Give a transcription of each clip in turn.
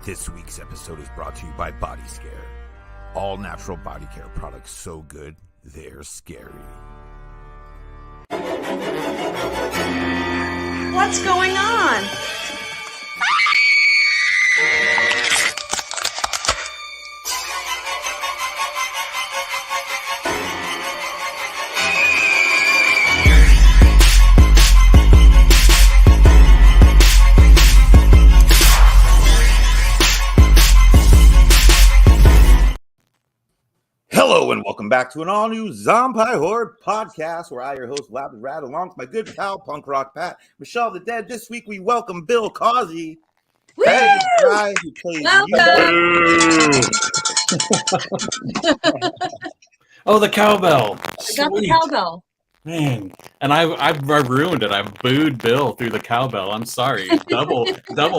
This week's episode is brought to you by Body Scare. All natural body care products so good, they're scary. What's going on? Hello and welcome back to an all-new Zombie Horde podcast where I, your host, Lab Rad, along with my good pal, punk rock Pat, Michelle the Dead. This week we welcome Bill Causey. Woo! Hey, guy who plays Oh, the cowbell. I got the cowbell. Man, and I ruined it. I booed Bill through the cowbell. I'm sorry. Double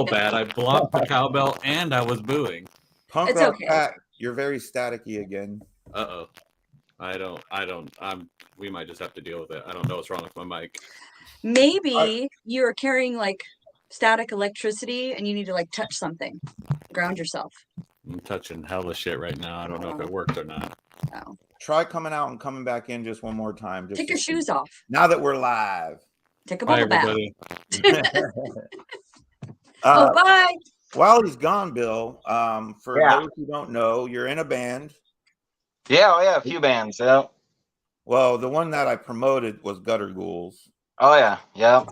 bad. I blocked the cowbell and I was booing. Punk It's rock okay. Pat, you're very staticky again. Uh-oh. We might just have to deal with it. I don't know what's wrong with my mic. Maybe you're carrying like static electricity and you need to like touch something. Ground yourself. I'm touching hella shit right now. I don't know if it worked or not. Oh. Try coming out and coming back in just one more time. Just Take your shoes off. Now that we're live. Take a Bye, bubble bath. everybody. Bye. While he's gone, Bill, for Yeah. those who don't know, you're in a band. Yeah, a few bands, yeah. Well, the one that I promoted was Gutter Ghouls. Oh, yeah.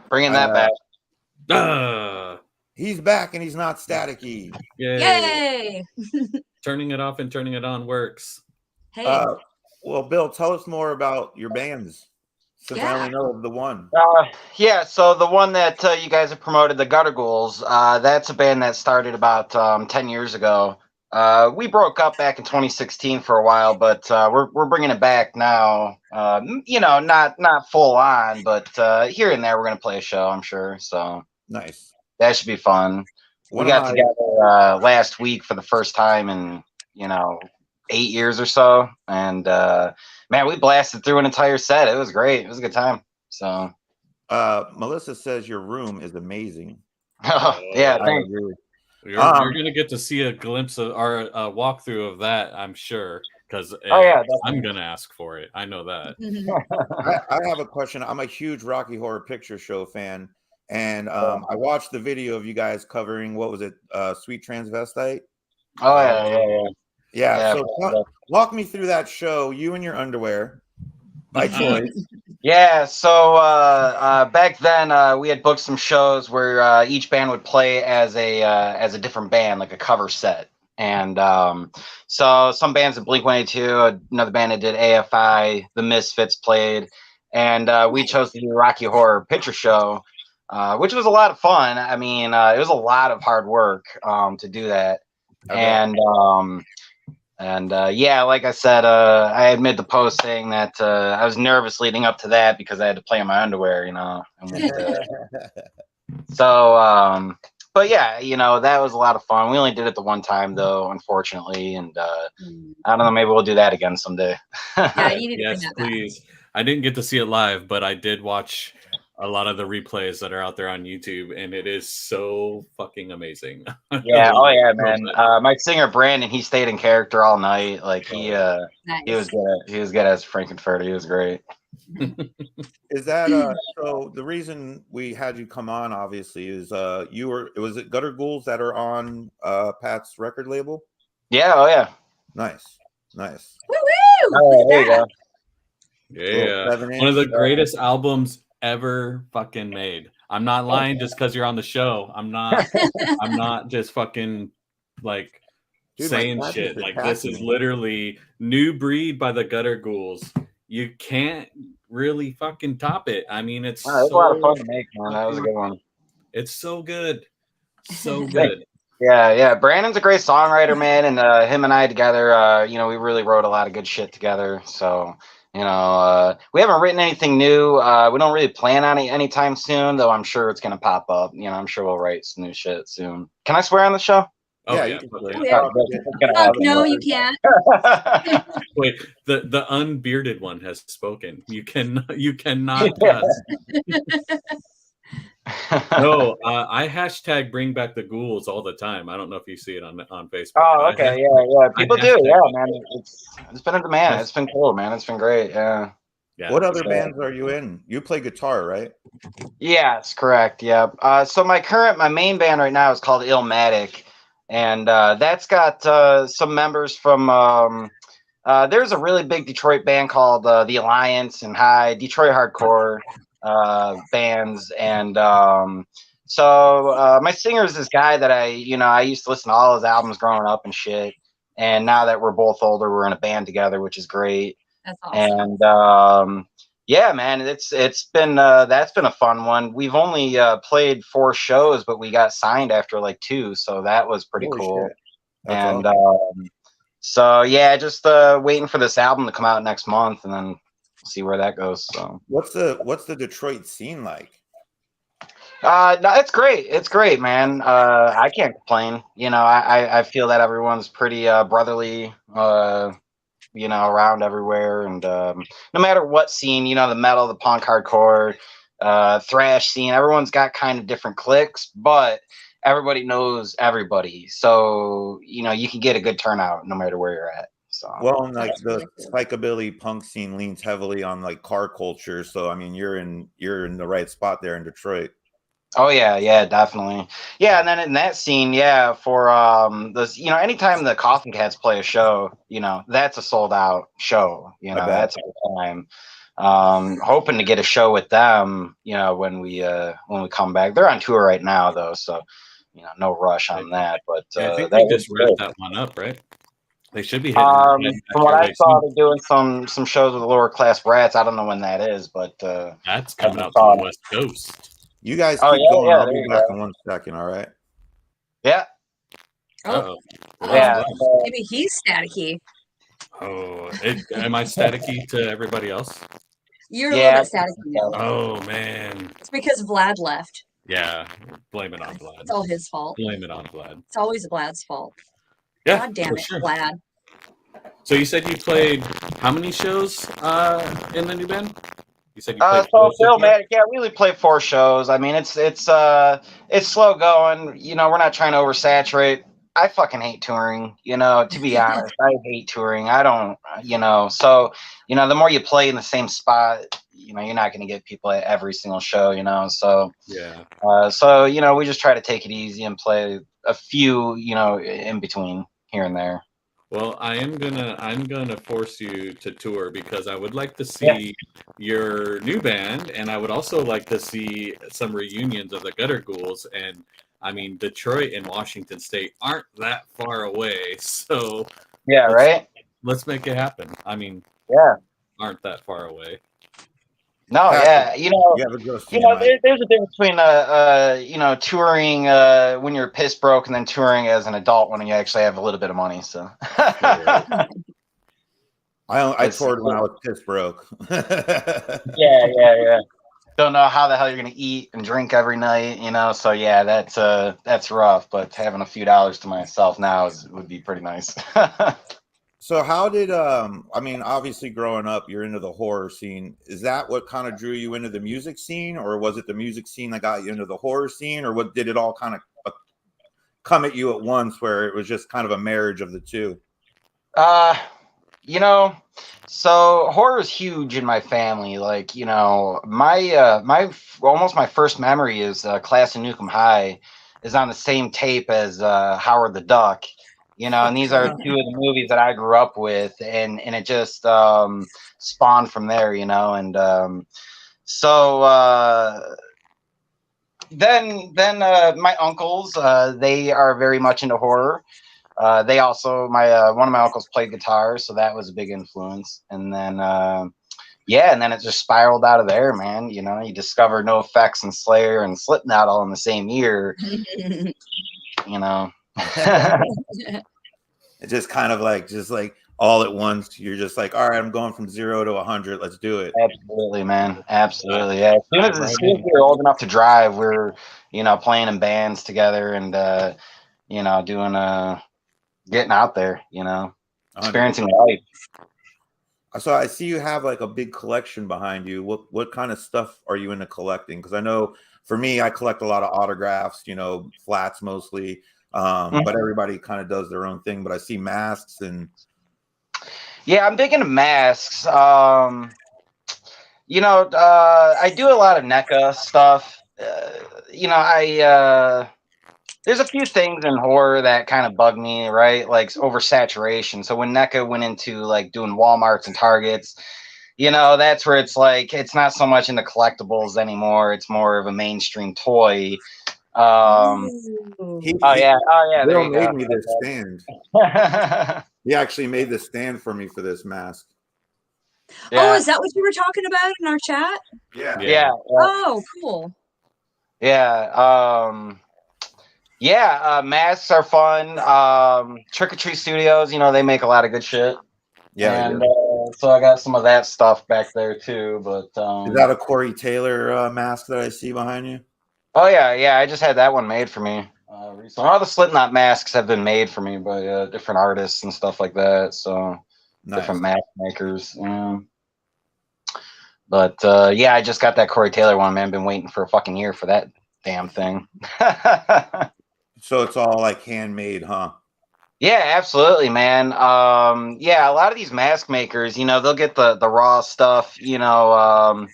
Bringing that back. He's back and he's not staticky. Yay. Yay. Turning it off and turning it on works. Hey. Well, Bill, tell us more about your bands, since I Yeah. only know of the one. So the one that you guys have promoted, the Gutter Ghouls, that's a band that started about 10 years ago. We broke up back in 2016 for a while, but we're bringing it back now. Not full on, but here and there we're gonna play a show, I'm sure. So Nice. that should be fun. We got together last week for the first time in 8 years or so, and man, we blasted through an entire set. It was great. It was a good time. So Melissa says your room is amazing. yeah, I thanks. agree. You're going to get to see a glimpse of our walkthrough of that, I'm sure, because I'm going to ask for it. I know that. I have a question. I'm a huge Rocky Horror Picture Show fan, and I watched the video of you guys covering, what was it, Sweet Transvestite? Oh, yeah. So walk me through that show, you in your underwear, by choice. Yeah, so back then we had booked some shows where each band would play as a different band, like a cover set. And so some bands at Blink-182, another band that did AFI, the Misfits played, and we chose to do the Rocky Horror Picture Show, which was a lot of fun. I mean, it was a lot of hard work to do that. Okay. And like I said, I had made the post saying that I was nervous leading up to that because I had to play in my underwear, So, but yeah, that was a lot of fun. We only did it the one time though, unfortunately. And I don't know, maybe we'll do that again someday. Yeah, you need to Yes, please. I didn't get to see it live, but I did watch a lot of the replays that are out there on YouTube, and it is so fucking amazing. Yeah, oh yeah, man. My singer Brandon, he stayed in character all night. Like he was good as Frankenfurter. He was great. Is that so? The reason we had you come on, obviously, is was it Gutter Ghouls that are on Pat's record label? Yeah, oh yeah. Nice. Woo-woo! Oh, there you go. Yeah, one of the greatest albums ever fucking made. I'm not lying just because you're on the show. I'm not just fucking like saying shit. Like this is literally New Breed by the Gutter Ghouls. You can't really fucking top it. I mean, it's a lot of fun to make, man. That was a good one. It's so good. So good. Yeah. Brandon's a great songwriter, man, and him and I together, we really wrote a lot of good shit together. So we haven't written anything new. We don't really plan on it anytime soon, though I'm sure it's gonna pop up. I'm sure we'll write some new shit soon. Can I swear on the show? Oh, yeah, you can play. Fuck, no, you can't. Wait, the unbearded one has spoken. You cannot cuss. No, I hashtag bring back the ghouls all the time. I don't know if you see it on Facebook. Oh, okay, yeah. People do, yeah, man. It's been a demand. It's been cool, man. It's been great. Yeah. What other bands are you in? You play guitar, right? Yeah, it's correct. Yeah. So my main band right now is called Illmatic, and that's got some members from. There's a really big Detroit band called The Alliance and Detroit hardcore bands, and so my singer is this guy that I used to listen to all his albums growing up and shit. And now that we're both older, we're in a band together, which is great. That's awesome. And yeah, man, that's been a fun one. We've only played 4 shows, but we got signed after like 2, so that was pretty cool. And awesome. So yeah, just waiting for this album to come out next month, and then see where that goes. So what's the Detroit scene like? No, it's great. It's great, man. I can't complain. I feel that everyone's pretty brotherly. Around everywhere, and no matter what scene, the metal, the punk, hardcore, thrash scene, everyone's got kind of different cliques, but everybody knows everybody, so you can get a good turnout no matter where you're at. So well, and like the psychobilly punk scene leans heavily on like car culture, so I mean you're in the right spot there in Detroit. Oh yeah, definitely. Yeah, and then in that scene, yeah, for this, anytime the Coffin Cats play a show, that's a sold out show. That's a good time. Hoping to get a show with them, when we come back. They're on tour right now though, so no rush on that. But I think they just wrapped that one up, right? They should be hitting from what I saw, they're doing some shows with the Lower Class Brats. I don't know when that is, but that's coming out to the West Coast. You guys keep going. I'll be back in 1 second. All right. Yeah. Oh. Yeah. Maybe he's staticky. Oh, am I staticky to everybody else? You're a little bit staticky now. Oh man. It's because Vlad left. Yeah. Blame it on Vlad. It's all his fault. Blame it on Vlad. It's always Vlad's fault. Yeah. God damn it, sure. Vlad. So you said you played how many shows in the new band? You said you played Illmatic, yeah, we only play 4 shows. I mean, it's slow going. We're not trying to oversaturate. I fucking hate touring. To be honest, I hate touring. I don't. So the more you play in the same spot, you're not going to get people at every single show. So yeah. So we just try to take it easy and play a few, in between here and there. Well, I'm gonna force you to tour because I would like to see your new band, and I would also like to see some reunions of the Gutter Ghouls. And I mean, Detroit and Washington State aren't that far away, so let's make it happen. I mean, aren't that far away. No, yeah, there's a difference between touring when you're piss broke and then touring as an adult when you actually have a little bit of money. So I toured when I was piss broke. yeah. Don't know how the hell you're gonna eat and drink every night, So yeah, that's rough. But having a few dollars to myself now would be pretty nice. So how did I mean, obviously growing up, you're into the horror scene. Is that what kind of drew you into the music scene, or was it the music scene that got you into the horror scene, or what did it all kind of come at you at once, where it was just kind of a marriage of the two? So horror is huge in my family. Like, my almost my first memory is Class in Newcomb High is on the same tape as Howard the Duck. And these are 2 of the movies that I grew up with, and it just spawned from there, and so then my uncles, they are very much into horror. They also one of my uncles played guitar, so that was a big influence. And then and then it just spiraled out of there, man. You discover NoFX and Slayer and Slipknot all in the same year. It's just kind of like all at once. You're just like, all right, I'm going from 0 to 100. Let's do it. Absolutely, man. Absolutely. Yeah. As soon as we were old enough to drive, we were, playing in bands together and, doing, getting out there, experiencing life. So I see you have like a big collection behind you. What kind of stuff are you into collecting? Because I know for me, I collect a lot of autographs, flats mostly. But everybody kind of does their own thing. But I see masks and. Yeah, I'm big into masks. I do a lot of NECA stuff. There's a few things in horror that kind of bug me, right? Like oversaturation. So when NECA went into like doing Walmarts and Targets, that's where it's like it's not so much in the collectibles anymore. It's more of a mainstream toy. Oh yeah, Bill there you made go. me this stand. He actually made the stand for me for this mask. Yeah. Oh, is that what you were talking about in our chat? Yeah. Oh, cool. Yeah. Masks are fun. Trick or Treat Studios, they make a lot of good shit. Yeah. And so I got some of that stuff back there too. But is that a Corey Taylor mask that I see behind you? Oh yeah. I just had that one made for me recently. All the Slipknot masks have been made for me by different artists and stuff like that. So different mask makers. Yeah. But I just got that Corey Taylor one, man. Been waiting for a fucking year for that damn thing. So it's all like handmade, huh? Yeah, absolutely, man. A lot of these mask makers, they'll get the raw stuff, that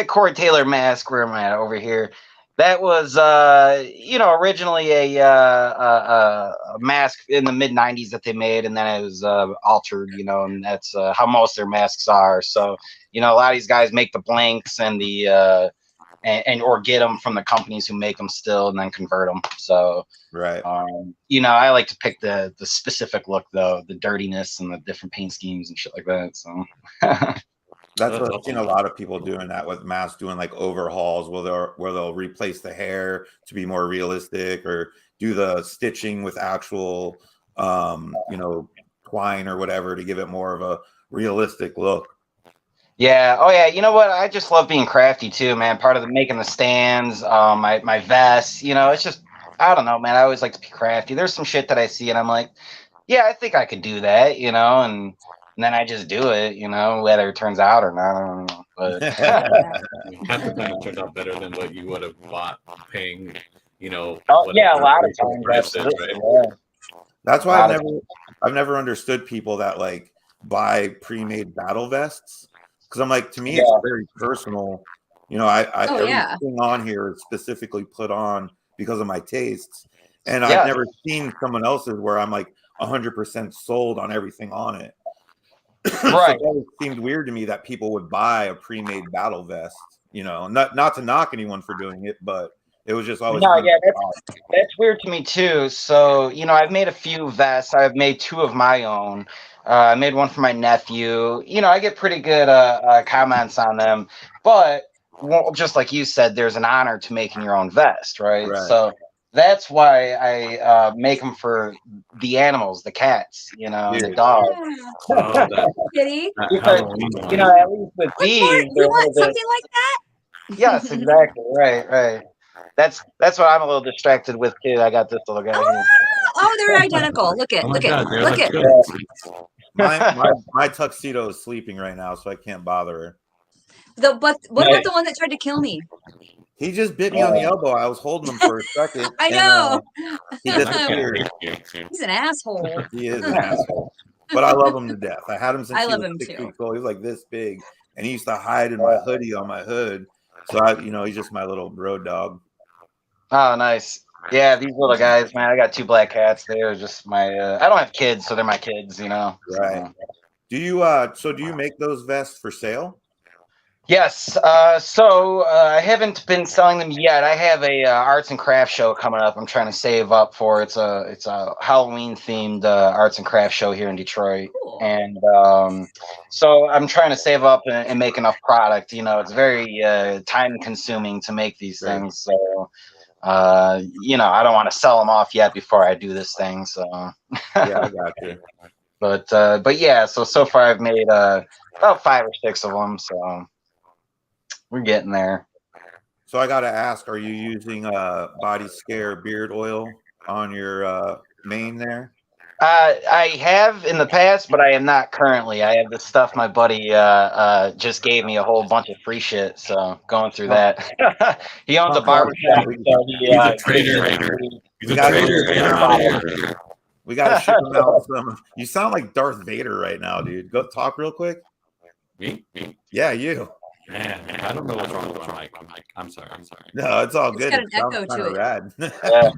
Corey Taylor mask, where am I at over here? That was originally a mask in the mid 90s that they made, and then it was altered, and that's how most of their masks are. So, a lot of these guys make the blanks and the or get them from the companies who make them still and then convert them. So right. I like to pick the specific look though, the dirtiness and the different paint schemes and shit like that. So that's what I've seen a lot of people doing that with masks, doing like overhauls where they'll replace the hair to be more realistic or do the stitching with actual twine or whatever to give it more of a realistic look. Yeah. Oh yeah. You know what? I just love being crafty too, man. Part of making the stands, my vests, it's just, I don't know, man. I always like to be crafty. There's some shit that I see and I'm like, yeah, I think I could do that, and then I just do it, whether it turns out or not. I don't know. But half the time it turned out better than what you would have bought paying, a lot of times. Absolutely. Right? Yeah. That's why I've never understood people that like buy pre-made battle vests. Because I'm like, to me, it's very personal. Everything on here is specifically put on because of my tastes. And I've never seen someone else's where I'm like 100% sold on everything on it. Right. So it seemed weird to me that people would buy a pre-made battle vest, not to knock anyone for doing it, but it was just always. No, yeah, that's weird to me too. So, I've made a few vests. I've made 2 of my own. I made one for my nephew. I get pretty good comments on them, but just like you said, there's an honor to making your own vest, right? So that's why I make them for the animals, the cats, and the dogs. Kitty. Because, at least with these, you want something like that? Yes, exactly. Right. That's what I'm a little distracted with too. I got this little guy here. Oh, they're identical. Look at. My tuxedo is sleeping right now, so I can't bother her. What about the one that tried to kill me? He just bit me on the elbow. I was holding him for a second. I know. He disappeared. He's an asshole. He is an asshole. But I love him to death. I had him since I he love was him 6 too. weeks old. He was like this big, and he used to hide in my hoodie on my hood. So he's just my little road dog. Oh, nice. Yeah, these little guys, man. I got 2 black cats. They're just my. I don't have kids, so they're my kids. Right. So. Do you make those vests for sale? Yes. I haven't been selling them yet. I have a arts and crafts show coming up. I'm trying to save up for. It's a Halloween themed arts and crafts show here in Detroit, and so I'm trying to save up and make enough product. It's very time consuming to make these things. So I don't want to sell them off yet before I do this thing. So yeah, I got you. But yeah. So far I've made about 5 or 6 of them. So. We're getting there. So I got to ask, are you using Body Scare beard oil on your mane there? I have in the past, but I am not currently. I have the stuff my buddy just gave me a whole bunch of free shit, so going through that. He owns a barbershop. He's a trader. He's a trader. We got to ship him out some. You sound like Darth Vader right now, dude. Go talk real quick. Me? Yeah, you. Man, I don't know what's wrong with my mic. I'm sorry. No, it's all good. Got an echo to it. Rad. Yeah.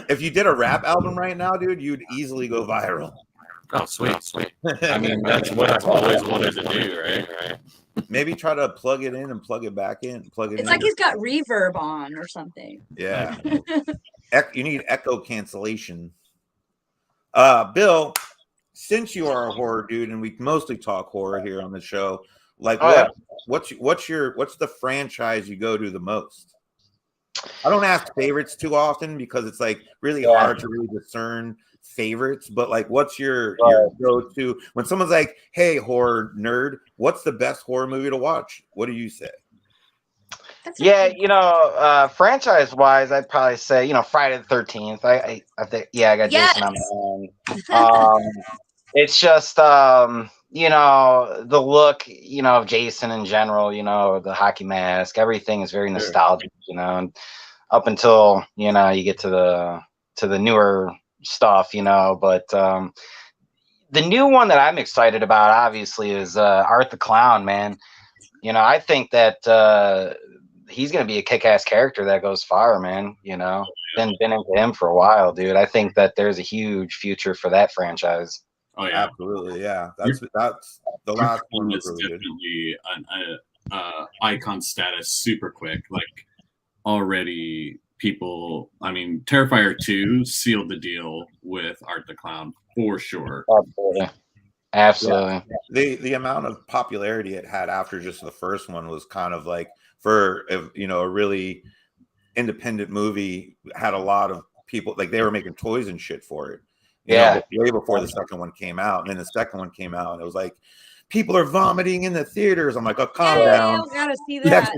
If you did a rap album right now, dude, you'd easily go viral. Oh, sweet. I mean, that's what I've always wanted to do, right? Maybe try to plug it in and plug it back in. It's like he's got reverb on or something. Yeah. You need echo cancellation. Bill, since you are a horror dude and we mostly talk horror here on the show, like what's the franchise you go to the most? I don't ask favorites too often because it's like really hard to really discern favorites, but like what's your go-to when someone's like, hey, horror nerd, what's the best horror movie to watch? What do you say? Franchise wise, I'd probably say, Friday the 13th. I think, I got Jason on my own. It's just, the look, of Jason in general, the hockey mask, everything is very nostalgic, and up until, you get to the newer stuff, but, the new one that I'm excited about, obviously, is Art the Clown, man. I think that he's going to be a kick-ass character that goes far, man. Been into him for a while, dude. I think that there's a huge future for that franchise. Oh yeah, absolutely, yeah. That's the last one. It's definitely an icon status super quick. Like already, people. I mean, Terrifier 2 sealed the deal with Art the Clown for sure. Absolutely. Yeah. The amount of popularity it had after just the first one was kind of like, for a really independent movie, had a lot of people, like they were making toys and shit for it. Way before the second one came out. And then the second one came out and it was like, people are vomiting in the theaters. I'm like, oh, calm down. I gotta see that.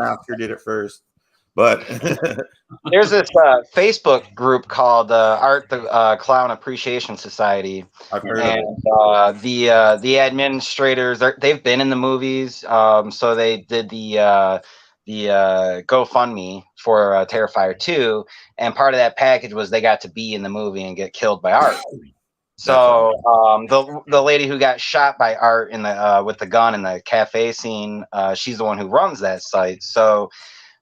After did it first. But there's this Facebook group called Art the Clown Appreciation Society. I've heard of it. The administrators, they've been in the movies. So they did the GoFundMe for Terrifier 2, and part of that package was they got to be in the movie and get killed by Art. So the lady who got shot by Art in the with the gun in the cafe scene, she's the one who runs that site. So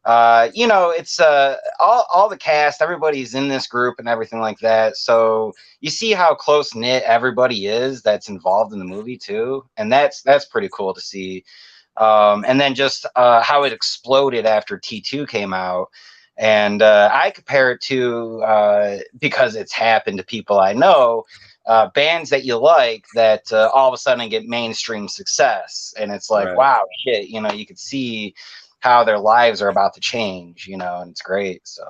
it's all the cast, everybody's in this group and everything like that. So you see how close knit everybody is that's involved in the movie too, and that's pretty cool to see. And then just how it exploded after T2 came out. And I compare it to, because it's happened to people I know, bands that you like that all of a sudden get mainstream success. And it's like, wow, shit, you could see how their lives are about to change, and it's great. So,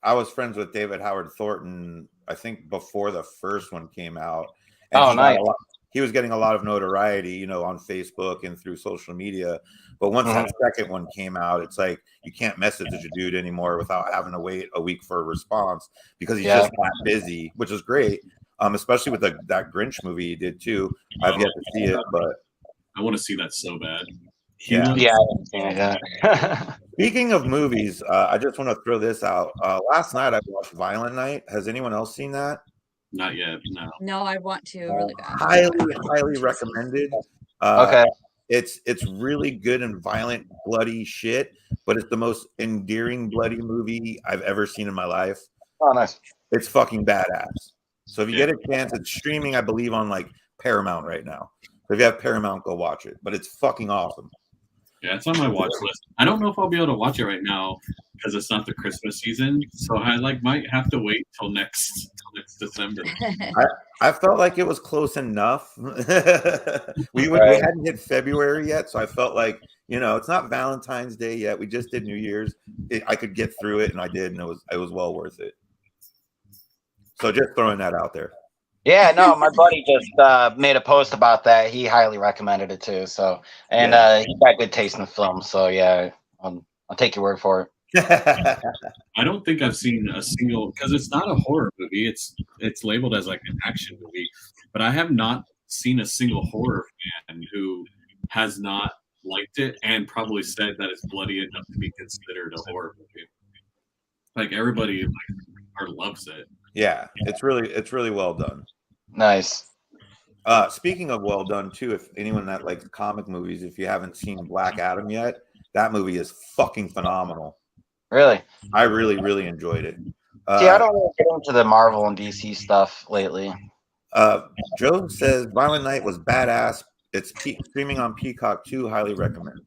I was friends with David Howard Thornton, I think before the first one came out. And nice. He was getting a lot of notoriety, on Facebook and through social media. But once that second one came out, it's like you can't message a dude anymore without having to wait a week for a response because he's just that busy, which is great. Especially with that Grinch movie he did too. I've yet to see it, but I want to see that so bad. Speaking of movies, I just want to throw this out. Last night I watched Violent Night. Has anyone else seen that? Not yet. No, I want to really bad. Highly recommended. Okay. It's really good and violent, bloody shit, but it's the most endearing bloody movie I've ever seen in my life. Oh, nice. It's fucking badass. So if you get a chance, it's streaming, I believe, on like Paramount right now. So if you have Paramount, go watch it. But it's fucking awesome. Yeah, it's on my watch list. I don't know if I'll be able to watch it right now because it's not the Christmas season. So I might have to wait till next December. I felt like it was close enough. We hadn't hit February yet, so I felt like, it's not Valentine's Day yet. We just did New Year's. I could get through it, and I did, and it was well worth it. So just throwing that out there. Yeah, no, my buddy just made a post about that. He highly recommended it too. So, and he's got good taste in the film. So yeah, I'll take your word for it. I don't think I've seen a single, because it's not a horror movie. It's labeled as like an action movie, but I have not seen a single horror fan who has not liked it and probably said that it's bloody enough to be considered a horror movie. Like everybody loves it. Yeah, it's really well done. Nice. Speaking of well done too, if anyone that likes comic movies, if you haven't seen Black Adam yet, that movie is fucking phenomenal. Really? I really enjoyed it. See, I don't really get into the Marvel and DC stuff lately. Joe says Violent Night was badass. It's streaming on Peacock too. Highly recommend.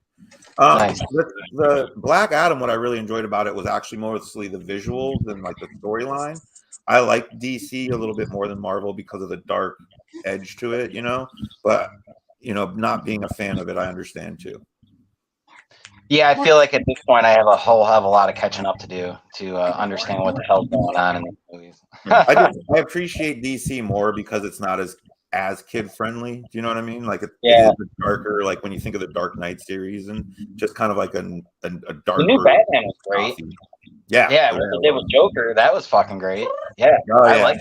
Nice. The Black Adam, what I really enjoyed about it was actually mostly the visuals and like the storyline. I like DC a little bit more than Marvel because of the dark edge to it, but not being a fan of it, I understand too. Yeah, I feel like at this point I have a lot of catching up to do to understand what the hell's going on in these movies. I appreciate DC more because it's not as kid friendly. Do you know what I mean? Like it is darker. Like when you think of the Dark Knight series and just kind of like a darker. The new Batman was great. Yeah, what they did with Joker, that was fucking great. Yeah, I like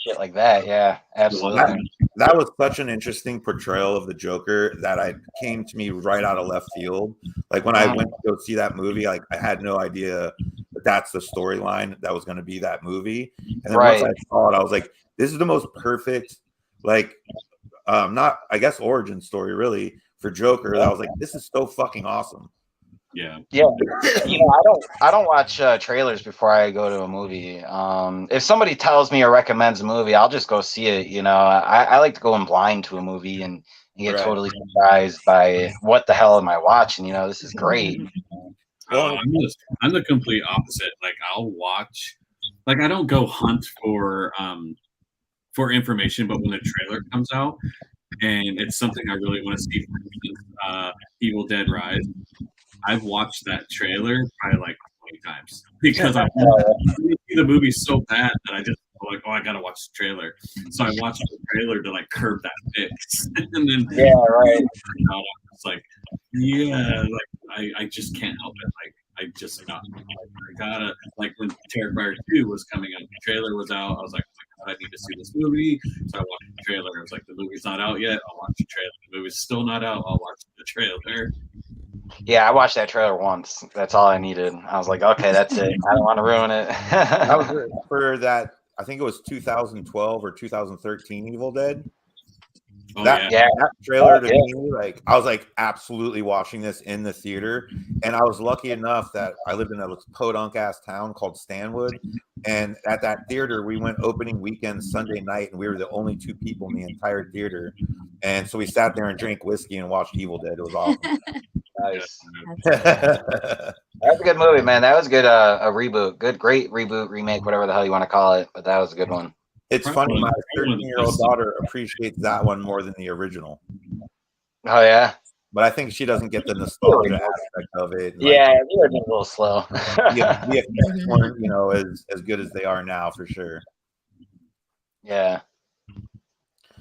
shit like that. Yeah, absolutely. That was such an interesting portrayal of the Joker that came to me right out of left field. Like when I went to go see that movie, like I had no idea that that's the storyline that was going to be that movie. And then once I saw it, I was like, this is the most perfect, like, not I guess origin story really for Joker. I was like, this is so fucking awesome. Yeah. I don't watch trailers before I go to a movie. If somebody tells me or recommends a movie, I'll just go see it. I like to go in blind to a movie and get totally surprised by what the hell am I watching. This is great. I'm the complete opposite. Like I'll watch, like I don't go hunt for information, but when a trailer comes out and it's something I really want to see, for instance, Evil Dead Rise. I've watched that trailer probably like 20 times because I see the movie so bad that I just like, I gotta watch the trailer. So I watched the trailer to like curb that fix, and then it's like, I just can't help it. Like I just got, I gotta, like when Terrifier 2 was coming out, the trailer was out. I was like, I need to see this movie. So I watched the trailer. I was like, the movie's not out yet. I'll watch the trailer. The movie's still not out. I'll watch the trailer. Yeah, I watched that trailer once. That's all I needed. I was like, okay, that's it. I don't want to ruin it. That was for that. I think it was 2012 or 2013 Evil Dead. That trailer to me, like I was like absolutely watching this in the theater, and I was lucky enough that I lived in a podunk ass town called Stanwood, and at that theater we went opening weekend Sunday night, and we were the only two people in the entire theater, and so we sat there and drank whiskey and watched Evil Dead. It was awesome. Nice. That's a good movie, man. That was good. A reboot, great reboot, remake, whatever the hell you want to call it, but that was a good one. It's funny, my 13-year-old daughter appreciates that one more than the original. Oh yeah, but I think she doesn't get the nostalgia aspect of it. Yeah, like, they're a little slow. The effects weren't, as good as they are now for sure. Yeah.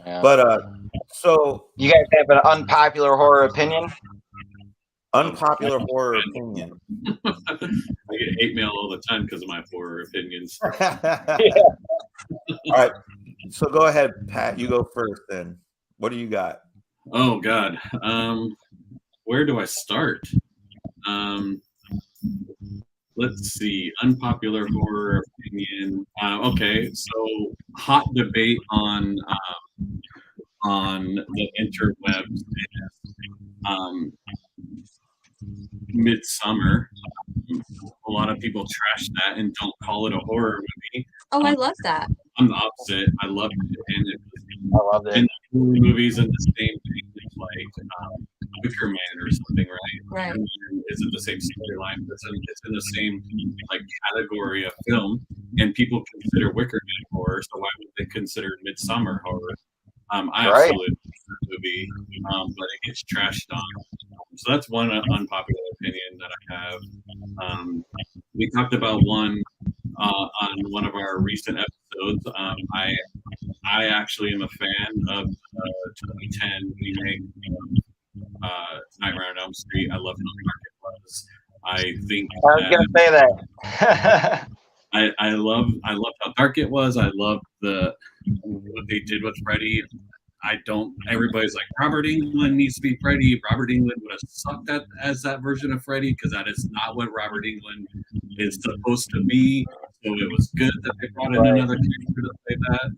But so you guys have an unpopular horror opinion? Unpopular horror opinion. I get hate mail all the time because of my horror opinions. All right. So go ahead, Pat. You go first then. What do you got? Oh, God. Where do I start? Let's see. Unpopular horror opinion. Okay. So hot debate on the interwebs is Midsummer. A lot of people trash that and don't call it a horror movie. Oh, I love that. I'm the opposite. I love it. And I love it. And movies in the same thing as like Wicker Man or something, right? Right. Is it the same storyline? It's in the same like category of film, and people consider Wicker Man horror. So why would they consider Midsummer horror? I absolutely love the movie, but it gets trashed on. So that's one unpopular opinion that I have. We talked about one on one of our recent episodes. I actually am a fan of 2010 remake Nightmare on Elm Street. I love how dark it was. I think I was gonna say that. I loved how dark it was. I loved what they did with Freddy. Everybody's like, Robert Englund needs to be Freddy. Robert Englund would have sucked as that version of Freddy, because that is not what Robert Englund is supposed to be. So it was good that they brought in another character to play that.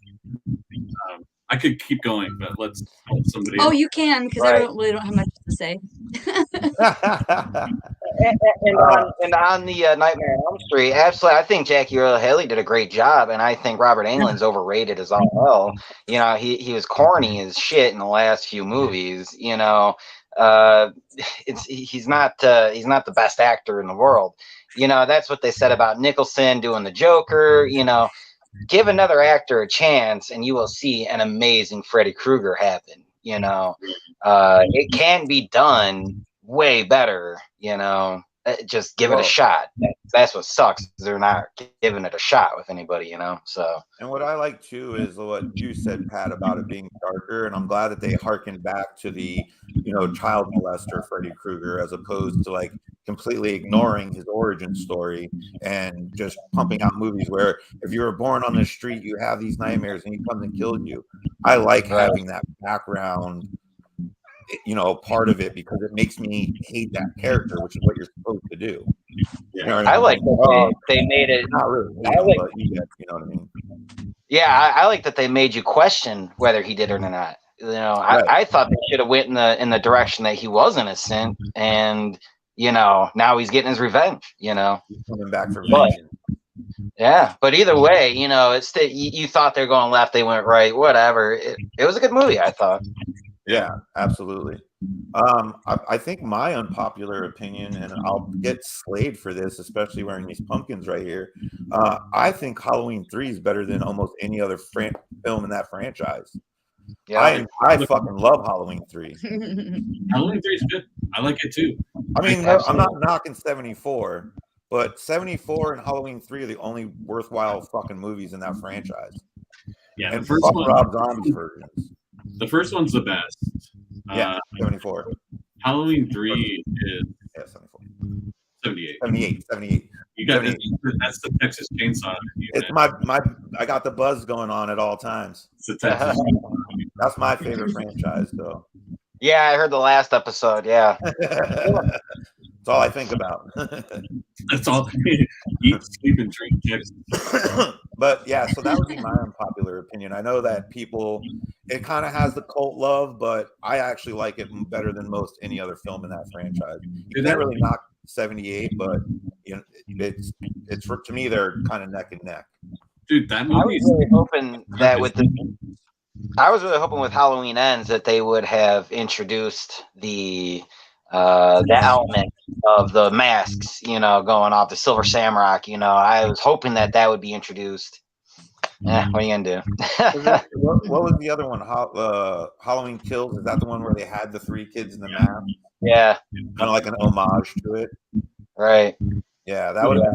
I could keep going, but let's help somebody else. You can, because I really don't have much to say. and on the Nightmare on Elm Street, absolutely, I think Jackie Earle Haley did a greate job, and I think Robert Englund's overrated as all hell. You know, he was corny as shit in the last few movies. You know, he's not the best actor in the world. You know, that's what they said about Nicholson doing the Joker. You know, give another actor a chance, and you will see an amazing Freddy Krueger happen. You know, it can be done way better. You know, just give it a shot. That's what sucks. They're not giving it a shot with anybody. You know, so. And what I like too is what you said, Pat, about it being darker, and I'm glad that they harkened back to the, you know, child molester Freddy Krueger, as opposed to like completely ignoring his origin story and just pumping out movies where if you were born on the street, you have these nightmares and he comes and kills you. I like having that background, you know, part of it, because it makes me hate that character, which is what you're supposed to do. You know what I like that they made it. Not really, but you know what I mean. Yeah, I like that they made you question whether he did it or not. You know, I thought they should have went in the direction that he was innocent, and you know, now he's getting his revenge. You know, He's coming back for vengeance. Yeah, but either way, you know, it's you thought they were going left, they went right. Whatever. It was a good movie, I thought. Yeah, absolutely. I think my unpopular opinion, and I'll get slayed for this, especially wearing these pumpkins right here. I think Halloween 3 is better than almost any other film in that franchise. Yeah, I fucking love Halloween 3. Halloween 3 is good. I like it too. I mean, I'm not knocking 74, but 74 and Halloween 3 are the only worthwhile fucking movies in that franchise. Yeah, and the first one, Rob Zombie's versions. The first one's the best. Yeah, 74. Halloween 3 is 74. 78. 78. You got that's the Texas Chainsaw. It's my I got the buzz going on at all times. It's the Texas That's my favorite franchise, though. Yeah, I heard the last episode. Yeah. That's all I think about. That's all. Eat, sleep, and drink Texas. But yeah, so that would be my unpopular opinion. I know that it kind of has the cult love, but I actually like it better than most any other film in that franchise. You can't really knock 78, but you know, it's to me they're kind of neck and neck. Dude, that movie. I was really hoping with Halloween Ends that they would have introduced the element of the masks, you know, going off the Silver Shamrock. You know, I was hoping that would be introduced. What are you gonna do? What was the other one? Halloween Kills. Is that the one where they had the 3 kids in the mask? Yeah, kind of like an homage to it. Right. Yeah, that would have.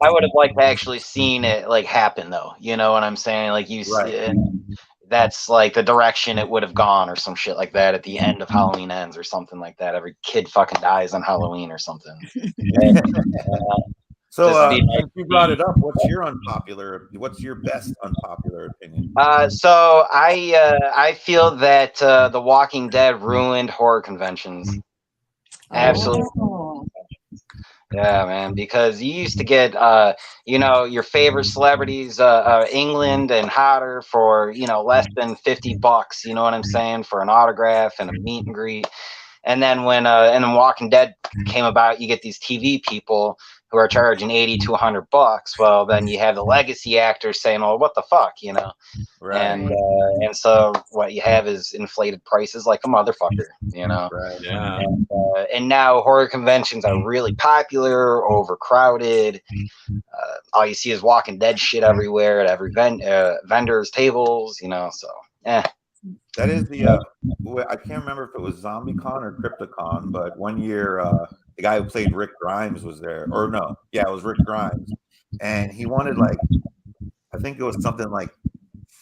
I would have liked to actually seen it like happen though. You know what I'm saying? Like you see it. That's like the direction it would have gone, or some shit like that at the end of Halloween Ends, or something like that. Every kid fucking dies on Halloween or something. So, since you brought it up, what's your best unpopular opinion? So I feel that The Walking Dead ruined horror conventions. Absolutely. Yeah, man, because you used to get, you know, your favorite celebrities, England and Hodder for, you know, less than $50, you know what I'm saying, for an autograph and a meet and greet. And then when Walking Dead came about, you get these TV people who are charging $80 to $100. Well, then you have the legacy actors saying, "Oh, what the fuck," you know. Right. And so what you have is inflated prices like a motherfucker, you know. Right. Yeah. And now horror conventions are really popular, overcrowded. All you see is Walking Dead shit everywhere at every vendors' tables, you know. So, That is I can't remember if it was ZombieCon or CryptoCon, but one year the guy who played Rick Grimes was there. Or no, yeah, it was Rick Grimes. And he wanted I think it was something like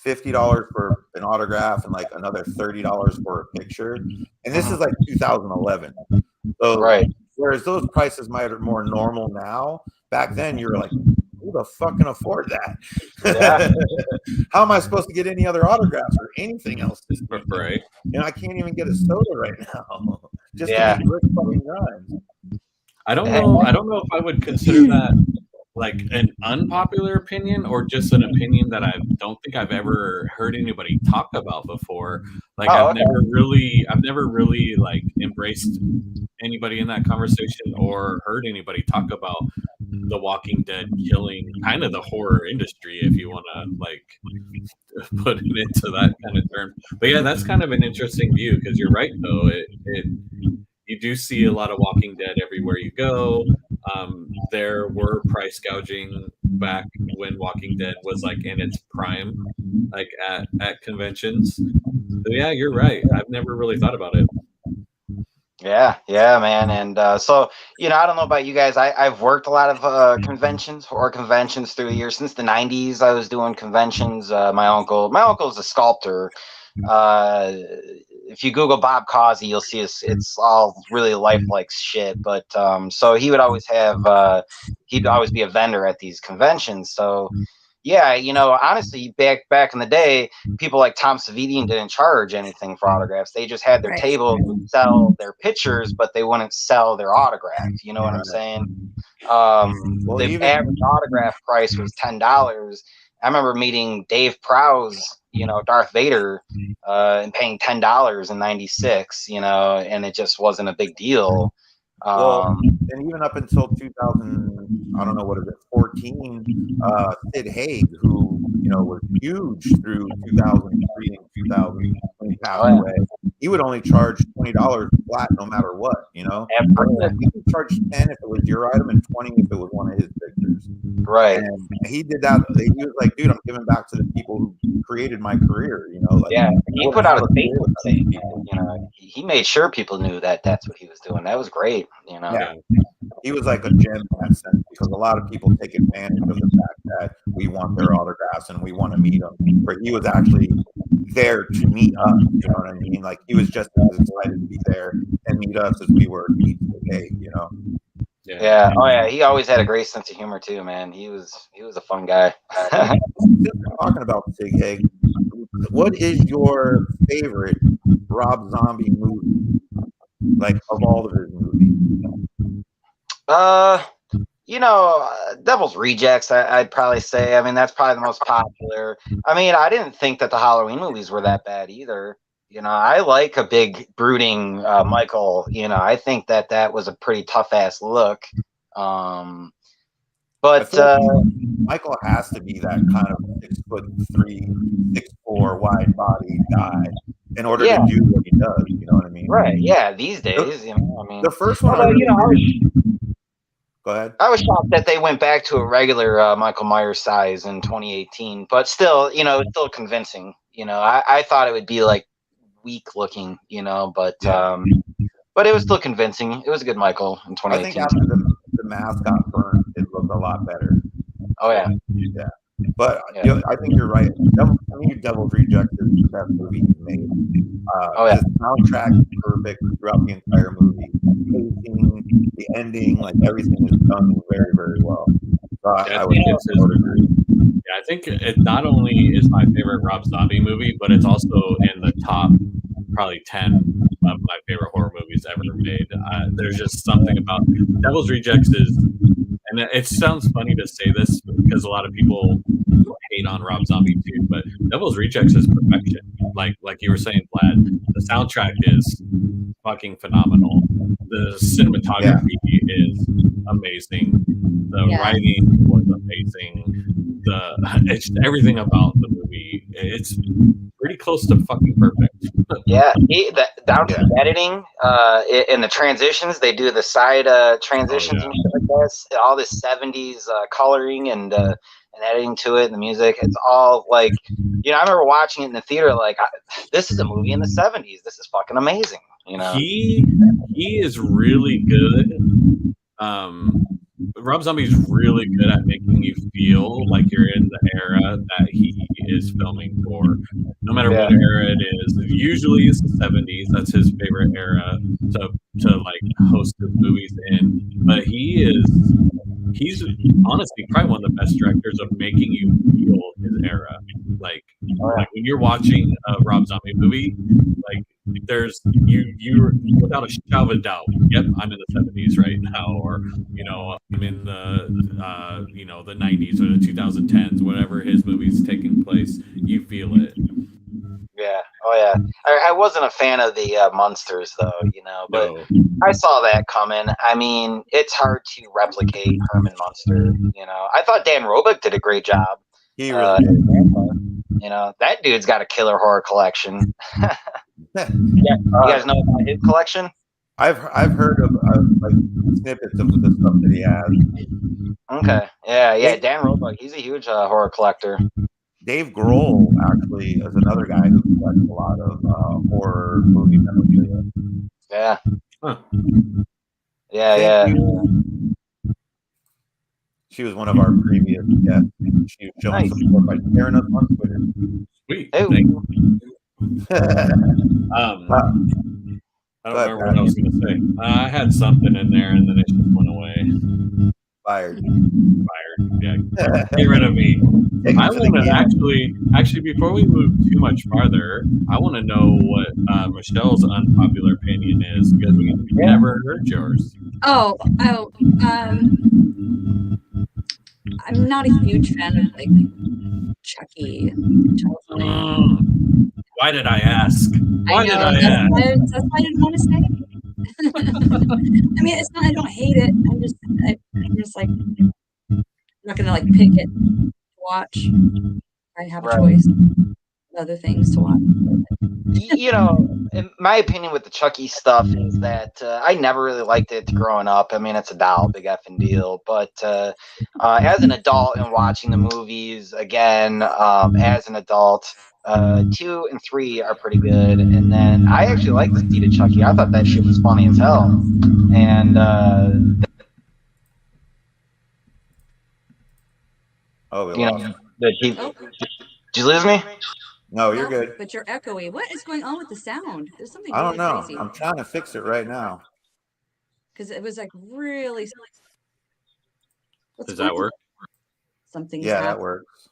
$50 for an autograph and like another $30 for a picture. And this is like 2011. So right. Whereas those prices might be more normal now. Back then, you were like, who the fuck can afford that? Yeah. How am I supposed to get any other autographs or anything else this weekend? Right. And I can't even get a soda right now just Yeah. to meet Rick fucking Grimes. I don't know if I would consider that like an unpopular opinion or just an opinion that I don't think I've ever heard anybody talk about before. Like I've never really like embraced anybody in that conversation or heard anybody talk about The Walking Dead killing kind of the horror industry, if you want to like put it into that kind of term. But yeah, that's kind of an interesting view, because you're right though. You do see a lot of Walking Dead everywhere you go. There were price gouging back when Walking Dead was like in its prime, like at conventions. So yeah, you're right. I've never really thought about it. Yeah, man. And so, you know, I don't know about you guys. I've worked a lot of horror conventions through the years. Since the 90s, I was doing conventions. My uncle's a sculptor. If you Google Bob Causey, you'll see it's all really lifelike shit. But so he would always have he'd always be a vendor at these conventions. So yeah, you know, honestly, back in the day, people like Tom Savini didn't charge anything for autographs. They just had their table sell their pictures, but they wouldn't sell their autograph. You know what I'm saying? The average autograph price was $10. I remember meeting Dave Prowse, you know, Darth Vader, and paying $10 in '96. You know, and it just wasn't a big deal. Well, and even up until 2000, I don't know what is it, 14, Sid Haig, who, you know, was huge through 2003 and 2000 when he passed away, he would only charge $20 flat no matter what, you know? I think he charged 10 if it was your item and 20 if it was one of his pictures. Right. And he did that. He was like, dude, I'm giving back to the people who created my career, you know? Like, yeah, he put out a Facebook thing, you know, he made sure people knew that that's what he was doing. That was great, you know? Yeah. He was like a gem in that sense, because a lot of people take advantage of the fact that we want their autographs and we want to meet them. But he was actually there to meet us. You know what I mean? Like, he was just as excited to be there and meet us as we were to meet today. You know? Yeah. Oh yeah. He always had a great sense of humor too, man. He was a fun guy. Talking about Sig Haig, what is your favorite Rob Zombie movie? Like, of all of his movies? You know, Devil's Rejects, I'd probably say. I mean, that's probably the most popular. I mean, I didn't think that the Halloween movies were that bad either. You know, I like a big, brooding Michael. You know, I think that was a pretty tough-ass look. But Michael has to be that kind of 6'3", 6'4", wide-bodied guy in order to do what he does. You know what I mean? Right. Yeah. These days, you know, I mean, the first one. Go ahead. I was shocked that they went back to a regular Michael Myers size in 2018, but still, you know, it's still convincing. You know, I thought it would be like weak looking, you know, but it was still convincing. It was a good Michael in 2018. I think after the mask got burned, it looked a lot better. Oh yeah. Yeah. But you know, I think you're right. Devil's Rejects is the best movie he's made. The soundtrack is perfect throughout the entire movie. The pacing, the ending, like everything is done very, very well. So I think it not only is my favorite Rob Zombie movie, but it's also in the top probably 10 of my favorite horror movies ever made. There's just something about Devil's Rejects and it sounds funny to say this because a lot of people hate on Rob Zombie too, but Devil's Rejects is perfection. Like you were saying, Vlad, the soundtrack is fucking phenomenal. The cinematography is amazing. The writing was amazing. It's everything about the movie. It's pretty close to fucking perfect. Yeah, down to the editing, in the transitions, they do the side transitions and shit like this. All this 70s coloring and editing to it, and the music. It's all like, you know, I remember watching it in the theater. Like, this is a movie in the 70s. This is fucking amazing. You know, he is really good. Rob Zombie's really good at making you feel like you're in the era that he is filming for. No matter what era it is. Usually it's the 70s. That's his favorite era to like host his movies in. But he's honestly probably one of the best directors of making you feel his era. Like when you're watching a Rob Zombie movie, like there's you're without a shadow of a doubt. Yep, I'm in the 70s right now, or I'm in the the 90s or the 2010s, whatever his movie's taking place. You feel it. Yeah. Oh yeah. I wasn't a fan of the Munsters though, but No. I saw that coming. I mean, it's hard to replicate Herman Munster. I thought Dan Roebuck did a great job. He really did. That dude's got a killer horror collection. You guys know about his collection? I've heard of like snippets of the stuff that he has. Okay. Yeah. Dan Roebuck, he's a huge horror collector. Dave Grohl actually is another guy who collects a lot of horror movie memorabilia. Yeah. Huh. Yeah. She was one of our previous guests. She was showing support by sharing us on Twitter. Sweet. Hey. I don't remember what I was going to say. I had something in there, and then it just went away. Fired. Yeah. Get rid of me. I want to actually, before we move too much farther, I want to know what Michelle's unpopular opinion is, because we never heard yours. I'm not a huge fan of like Chucky. Why did I ask? Why did I ask? That's why I didn't want to say it. I mean, it's not. I don't hate it. I'm just like, I'm not gonna like pick it to watch. I have a choice of other things to watch. In my opinion with the Chucky stuff is that I never really liked it growing up. I mean, it's a doll, big effing deal. But as an adult and watching the movies again, as an adult, 2 and 3 are pretty good. And then I actually like the Seed of Chucky. I thought that shit was funny as hell. And did you lose me? No, you're good. But you're echoey. What is going on with the sound? There's something I don't know. crazy. I'm trying to fix it right now. Because it was like really. Does that work? Something's that works.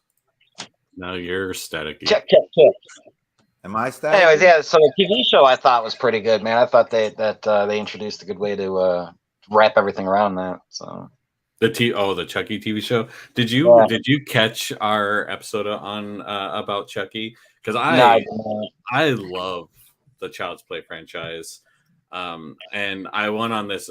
No, you're staticky. Check. Am I static? Anyways, yeah. So the TV show I thought was pretty good, man. I thought they introduced a good way to wrap everything around that. So. The Chucky TV show. Did you catch our episode on about Chucky? Because I love the Child's Play franchise, and I went on this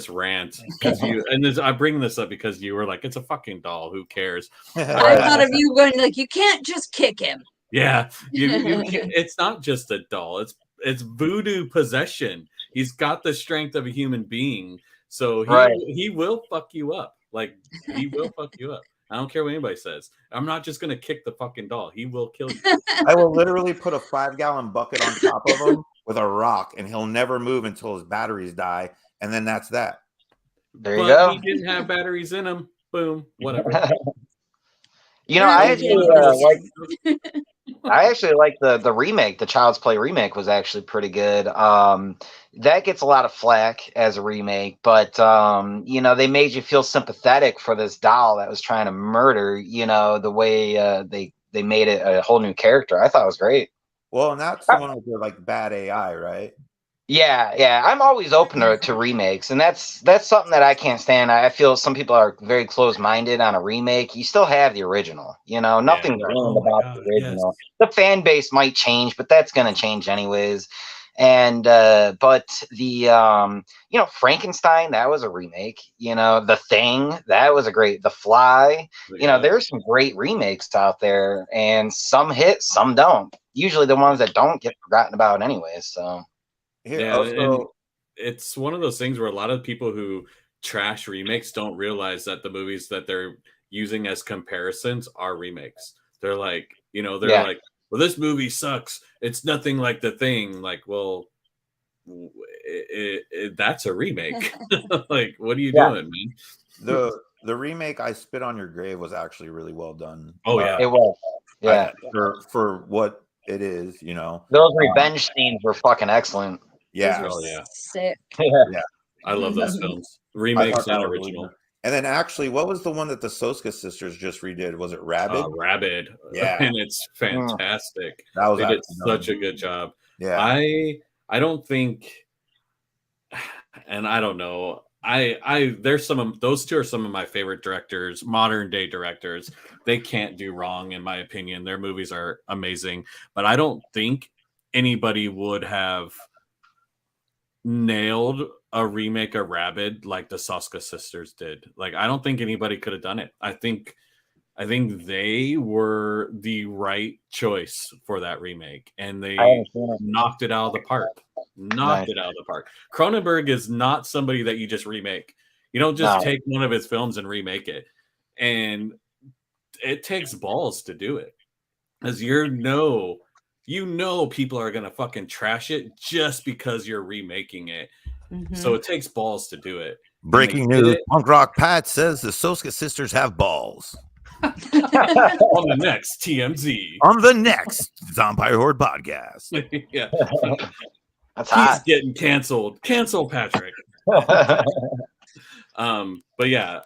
rant because I bring this up because you were like, it's a fucking doll. Who cares? I thought of you going like, you can't just kick him. Yeah, it's not just a doll. It's voodoo possession. He's got the strength of a human being. So he will fuck you up. Like, he will fuck you up. I don't care what anybody says. I'm not just going to kick the fucking doll. He will kill you. I will literally put a 5-gallon bucket on top of him with a rock, and he'll never move until his batteries die. And then that's that. There you go. He didn't have batteries in him. Boom. Whatever. I actually like the remake. The Child's Play remake was actually pretty good. That gets a lot of flack as a remake, but they made you feel sympathetic for this doll that was trying to murder. The way they made it a whole new character. I thought it was great. Well, and that's the one with the like bad AI, right? Yeah. I'm always open to remakes, and that's something that I can't stand. I feel some people are very closed-minded on a remake. You still have the original. Nothing's ruined about the original. Yes. The fan base might change, but that's going to change anyways. And but the Frankenstein, that was a remake. The Thing, that was a great. The Fly, there's some great remakes out there, and some hit, some don't. Usually the ones that don't get forgotten about anyways. So. And it's one of those things where a lot of people who trash remakes don't realize that the movies that they're using as comparisons are remakes. They're like, like, well, this movie sucks. It's nothing like The Thing. Like, well, that's a remake. Like, what are you doing, man? The remake I Spit on Your Grave was actually really well done. Oh yeah, it was. Yeah, for what it is, you know. Those revenge scenes were fucking excellent. Yeah, Those were sick. Yeah, I love those films, remakes and original. And then actually, what was the one that the Soska sisters just redid? Was it Rabid? Rabid. Yeah, And it's fantastic. That was they did such a good job. Yeah, I don't think, and I don't know. There's those two are some of my favorite directors, modern day directors. They can't do wrong, in my opinion. Their movies are amazing, but I don't think anybody would have nailed a remake of Rabid like the Soska sisters did. Like, I don't think anybody could have done it. I think they were the right choice for that remake, and they knocked it out of the park. It out of the park. Cronenberg is not somebody that you just remake. You don't just take one of his films and remake it. And it takes balls to do it. Because you know people are gonna fucking trash it just because you're remaking it. Mm-hmm. So it takes balls to do it. Breaking news: Punk Rock Pat says the Soska sisters have balls. On the next TMZ. On the next Zombie Horde podcast. Yeah. That's hot. He's getting canceled. Cancel Patrick. But yeah,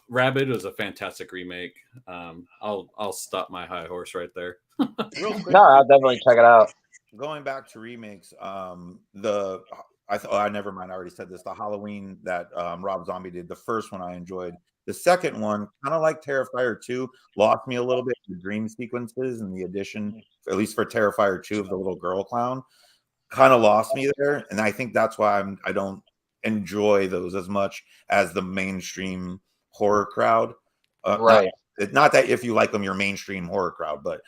Rabid was a fantastic remake. I'll stop my high horse right there. Real quick, no, I'll definitely check it out. Going back to remakes, never mind. I already said this. The Halloween that Rob Zombie did, the first one I enjoyed. The second one, kind of like Terrifier 2, lost me a little bit. The dream sequences and the addition, at least for Terrifier 2, of the little girl clown, kind of lost me there. And I think that's why I don't enjoy those as much as the mainstream horror crowd. Right. Not that if you like them, you're mainstream horror crowd, but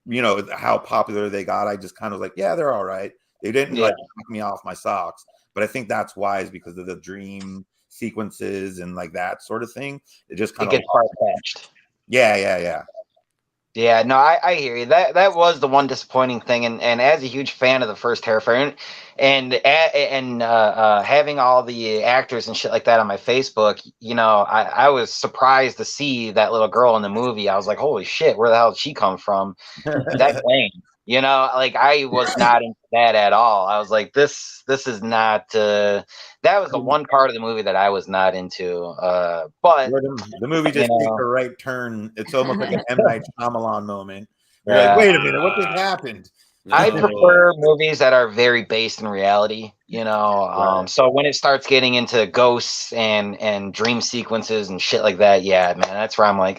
you know how popular they got. I just kind of like, yeah, they're all right. They didn't like knock me off my socks, but I think that's why is because of the dream sequences and like that sort of thing. It just kind of gets far-fetched. Yeah, no, I hear you. That was the one disappointing thing, and as a huge fan of the first Terrifier, and having all the actors and shit like that on my Facebook, you know, I was surprised to see that little girl in the movie. I was like, holy shit, where the hell did she come from? That's lame. You know, like I was not into that at all. I was like, this is not. That was the one part of the movie that I was not into. But the movie just takes a right turn. It's almost like an M. Night Shyamalan moment. You're like, wait a minute, what just happened? I prefer movies that are very based in reality, you know. So when it starts getting into ghosts and dream sequences and shit like that, yeah, man, that's where I'm like,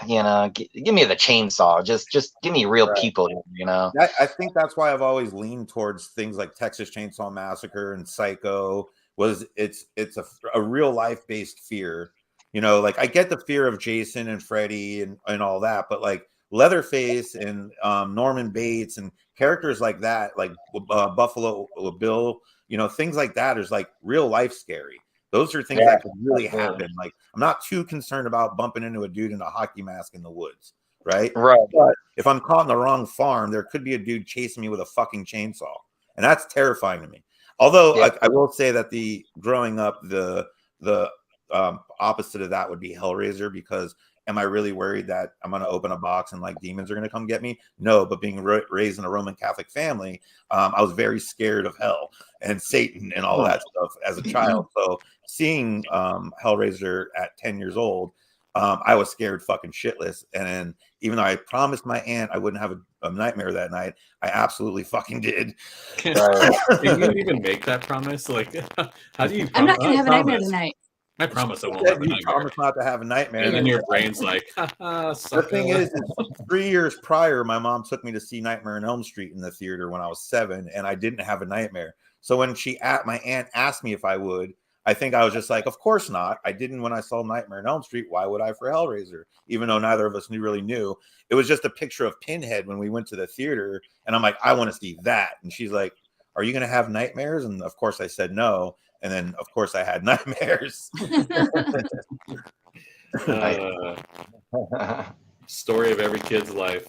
you know, give me the chainsaw. Just give me real people, you know. I think that's why I've always leaned towards things like Texas Chainsaw Massacre and Psycho. It's a real life based fear, you know. Like I get the fear of Jason and Freddy and all that, but like Leatherface and Norman Bates and characters like that, like Buffalo Bill, you know, things like that is like real life scary. Those are things that could really happen. Like I'm not too concerned about bumping into a dude in a hockey mask in the woods, right? But if I'm caught in the wrong farm, there could be a dude chasing me with a fucking chainsaw, and that's terrifying to me. Although I will say that growing up, the opposite of that would be Hellraiser, because am I really worried that I'm going to open a box and like demons are going to come get me? No, but being raised in a Roman Catholic family, I was very scared of hell and Satan and all that stuff as a child. So seeing Hellraiser at 10 years old, I was scared fucking shitless. And then, even though I promised my aunt I wouldn't have a nightmare that night, I absolutely fucking did. Can you even make that promise? Like, how do you? I'm not going to have a nightmare tonight. I promise I won't have a nightmare. Promise not to have a nightmare. And then your brain's like, the thing is 3 years prior, my mom took me to see Nightmare on Elm Street in the theater when I was 7, and I didn't have a nightmare. So when my aunt asked me if I would, I think I was just like, of course not. I didn't when I saw Nightmare on Elm Street. Why would I for Hellraiser? Even though neither of us really knew. It was just a picture of Pinhead when we went to the theater, and I'm like, I want to see that. And she's like, are you going to have nightmares? And of course I said no. And then, of course, I had nightmares. Story of every kid's life.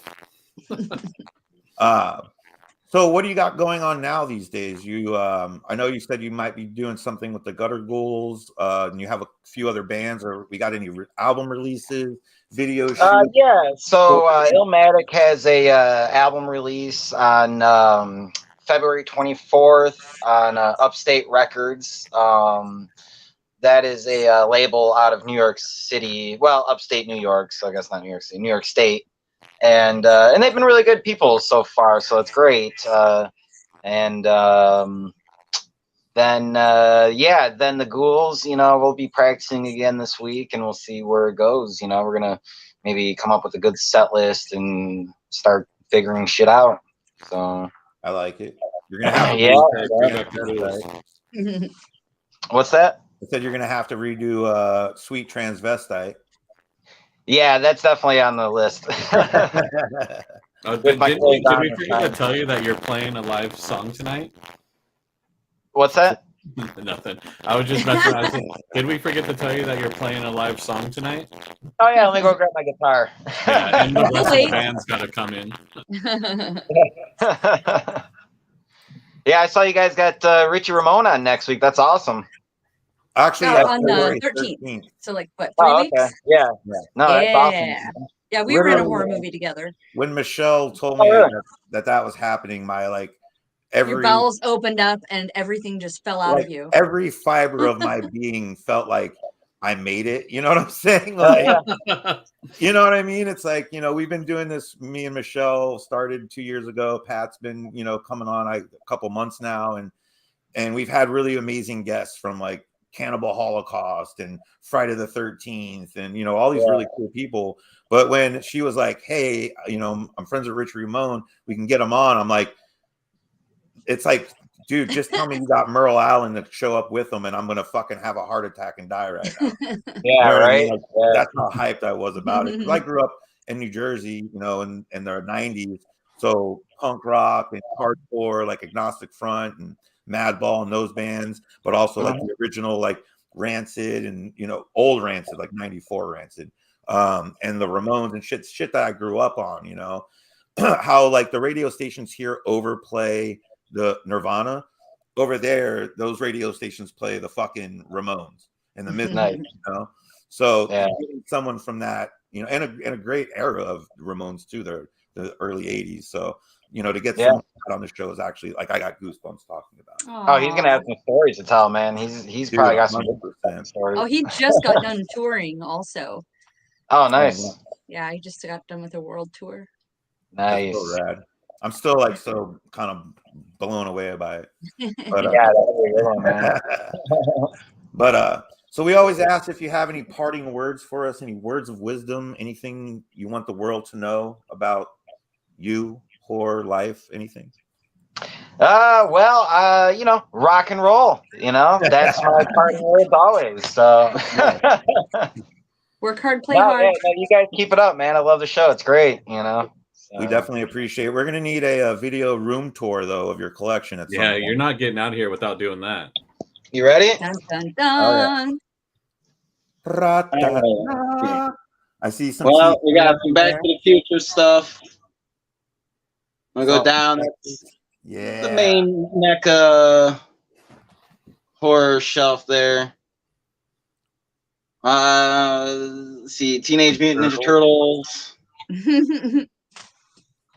So So what do you got going on now these days? You, I know you said you might be doing something with the Gutter Ghouls, and you have a few other bands. Or we got any album releases, video shoots? Yeah. So Illmatic has a album release on February 24th on Upstate Records. That is a label out of New York City. Well, upstate New York. So I guess not New York City, New York State. And they've been really good people so far, so it's great. Then the Ghouls, we'll be practicing again this week, and we'll see where it goes. We're gonna maybe come up with a good set list and start figuring shit out. So I like it. You're gonna have What's that? I said you're gonna have to redo Sweet Transvestite. Yeah, that's definitely on the list. Did we forget to tell you that you're playing a live song tonight? What's that? Nothing. I was just messing around. Did we forget to tell you that you're playing a live song tonight? Oh yeah, let me go grab my guitar. Yeah, and the rest of the band's got to come in. Yeah, I saw you guys got Richie Ramone on next week. That's awesome. Actually, on the 13th. So like what, 3 weeks? Okay. Yeah. No, that's awesome. Yeah, we were in a horror movie together. When Michelle told me that was happening, your bowels opened up and everything just fell out of you. Every fiber of my being felt like I made it. You know what I'm saying? Like, you know what I mean? It's like, we've been doing this. Me and Michelle started 2 years ago. Pat's been, coming on a couple months now, and we've had really amazing guests from like Cannibal Holocaust and Friday the 13th and all these really cool people. But when she was like, hey, I'm friends with Richie Ramone, we can get him on, I'm like, it's like, dude, just tell me you got Merle Allen to show up with them and I'm gonna fucking have a heart attack and die right now. Right. Like, that's how hyped I was about it. I grew up in New Jersey, in the 90s, so punk rock and hardcore, like Agnostic Front and Madball and those bands, but also like the original like Rancid and old Rancid, like 94 Rancid, and the Ramones and shit that I grew up on. How like the radio stations here overplay the Nirvana, over there those radio stations play the fucking Ramones in the midnight. So getting someone from that, and a great era of Ramones too, the early 80s. So to get someone on the show is actually like I got goosebumps talking about it. Oh, he's gonna have some stories to tell, man. He's probably got some good stories. Oh, he just got done touring also. Oh, nice. Yeah, he just got done with a world tour. Nice. That's so rad. I'm still like so kind of blown away by it. But, so we always ask if you have any parting words for us, any words of wisdom, anything you want the world to know about you, horror, life, anything. Rock and roll. That's my parting words always. So work hard, play hard. You guys keep it up, man. I love the show. It's great. So. We definitely appreciate it. We're gonna need a video room tour though of your collection at some point. You're not getting out of here without doing that. You ready? Dun, dun, dun. I see some. Well, we got some Back to the Future stuff. I'm gonna go down. The main NECA horror shelf there. Let's see, Teenage Mutant Ninja Turtles.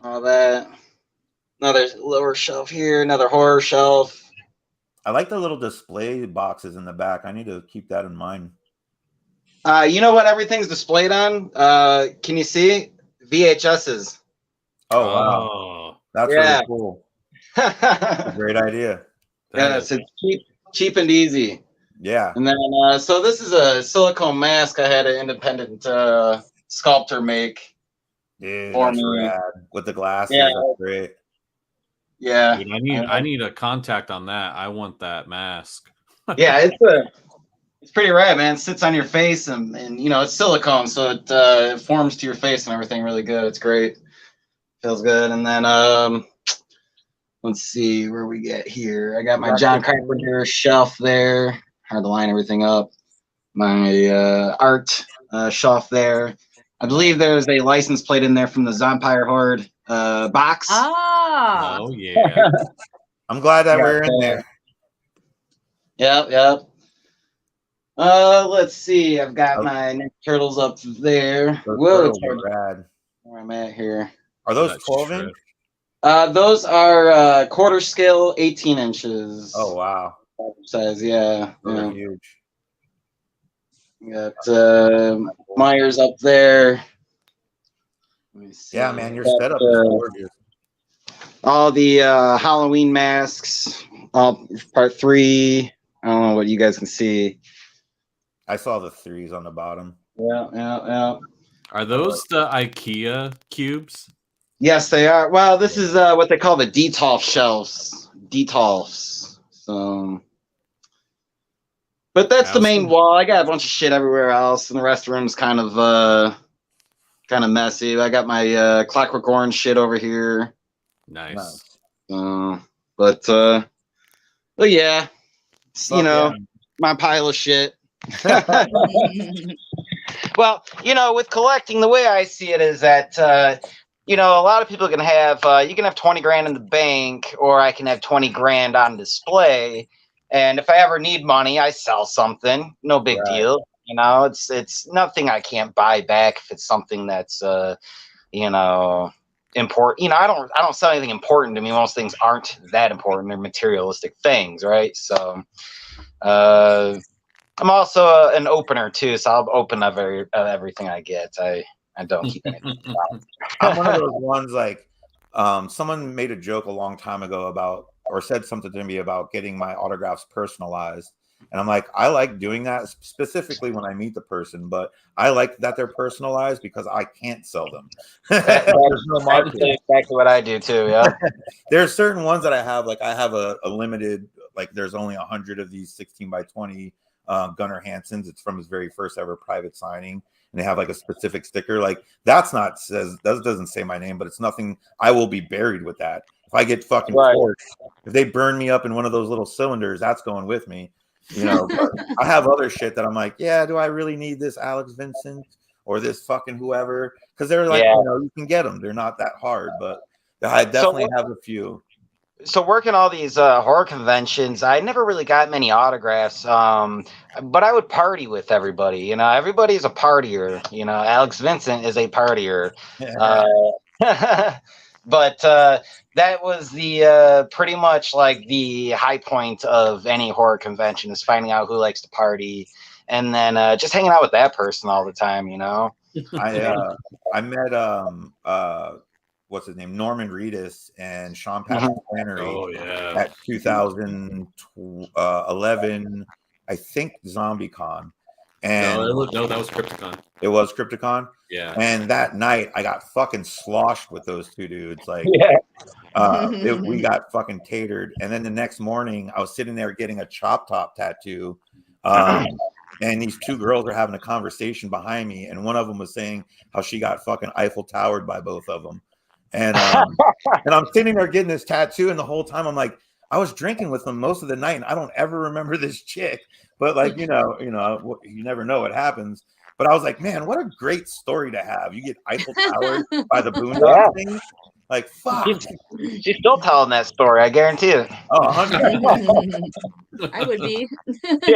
All that. Another lower shelf here. Another horror shelf. I like the little display boxes in the back. I need to keep that in mind. You know what everything's displayed on? Can you see? VHSs. Oh, wow. That's really cool. That's a great idea. It's cheap and easy. Yeah. And then, so this is a silicone mask I had an independent sculptor make. Dude, that's rad. With the glasses, that's great. Yeah. Dude, I need a contact on that. I want that mask. Yeah, it's pretty rad, man. It sits on your face and it's silicone, so it forms to your face and everything really good. It's great. Feels good. And then let's see where we get here. I got my John Carpenter shelf there. Hard to line everything up. My art shelf there. I believe there's a license plate in there from the Zompire Horde box. Ah. Oh yeah. I'm glad that we're in there. Yep. Let's see. I've got my Ninja Turtles up there. Those Whoa, turtles are rad. where I'm at here. Are those That's 12 true. inch? Those are quarter scale, 18 inches. Oh wow, Size, yeah. those yeah. are huge. Got Myers up there. Let me see. Yeah, man, your Got, setup is gorgeous. all the Halloween masks. Part 3. I don't know what you guys can see. I saw the 3s on the bottom. Yeah. Are those the IKEA cubes? Yes, they are. Well, this is what they call the Detolf shelves. Detolfs. So, but that's the main wall. I got a bunch of shit everywhere else, and the rest of the room's kind of messy. I got my Clockwork Orange shit over here. Nice. But yeah, my pile of shit. Well, with collecting, the way I see it is that a lot of people can have you can have 20 grand in the bank, or I can have 20 grand on display, and if I ever need money, I sell something. No big deal. It's nothing I can't buy back if it's something that's important. I don't sell anything important to me. Most things aren't that important. They're materialistic things, right? So I'm also an opener too, so I'll open up everything I get. I don't keep anything. I'm one of those ones like someone made a joke a long time ago about, or said something to me about getting my autographs personalized. And I'm like, I like doing that specifically when I meet the person, but I like that they're personalized because I can't sell them. That's exactly what I do too. Yeah. There's certain ones that I have, like I have a limited, like there's only 100 of these 16 by 20 Gunnar Hansen's. It's from his very first ever private signing. And they have like a specific sticker. Like that doesn't say my name, but it's nothing. I will be buried with that. If I get fucking torched, if they burn me up in one of those little cylinders, that's going with me. But I have other shit that I'm like, yeah, do I really need this Alex Vincent or this fucking whoever? Because they're like, you can get them. They're not that hard, but I definitely have a few. So working all these horror conventions, I never really got many autographs. But I would party with everybody. Everybody's a partier. Alex Vincent is a partier. But that was the pretty much like the high point of any horror convention, is finding out who likes to party, and then just hanging out with that person all the time. I met what's his name, Norman Reedus and Sean Patrick Flannery at 2011, I think, ZombieCon. And no, that was Crypticon. It was Crypticon. Yeah. And that night I got fucking sloshed with those two dudes. Like, we got fucking tatered. And then the next morning I was sitting there getting a Chop Top tattoo. And these two girls were having a conversation behind me. And one of them was saying how she got fucking Eiffel Towered by both of them. And and I'm sitting there getting this tattoo. And the whole time I'm like, I was drinking with them most of the night, and I don't ever remember this chick. But like, you never know what happens. But I was like, man, what a great story to have. You get Eiffel Towered by the Boondock thing. Like, fuck. She's still telling that story, I guarantee it. Oh, 100%. I would be.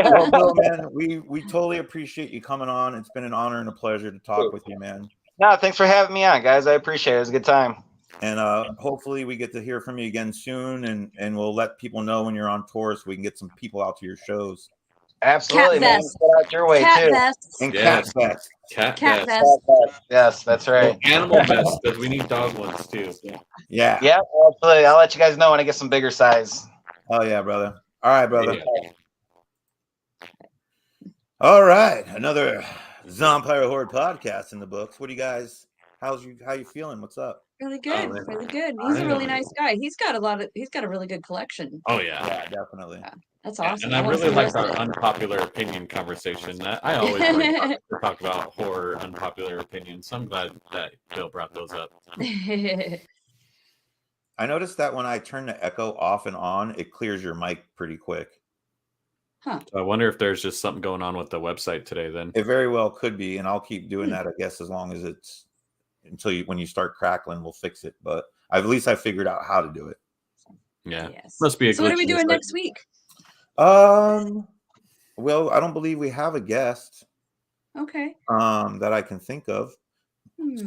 Well, Bill, man, we totally appreciate you coming on. It's been an honor and a pleasure to talk with you, man. No, thanks for having me on, guys. I appreciate it. It was a good time. And hopefully we get to hear from you again soon, and we'll let people know when you're on tour so we can get some people out to your shows. Absolutely, man. Get out your way Cat too. Vest. And Cat Vest. Cat Vest. Yes, that's right. Animal vest, because we need dog ones too. Yeah. Yeah, absolutely. I'll let you guys know when I get some bigger size. Oh yeah, brother. All right, brother. Yeah. All right, another Zombie Horde podcast in the books. What do you guys? How you feeling? What's up? Really good, really good. He's a really nice guy. He's got a really good collection. Oh yeah, yeah, definitely. Yeah, that's awesome. And I really like our unpopular opinion conversation. I always like to talk about horror unpopular opinions. So I'm glad that Bill brought those up. I noticed that when I turn the echo off and on, it clears your mic pretty quick. Huh. So I wonder if there's just something going on with the website today then. It very well could be, and I'll keep doing that, I guess, as long as it's when you start crackling, we'll fix it. But at least I figured out how to do it. Yeah. Yes. Must be a So what are we glitch in the doing system. next week? Well, I don't believe we have a guest Okay. that I can think of.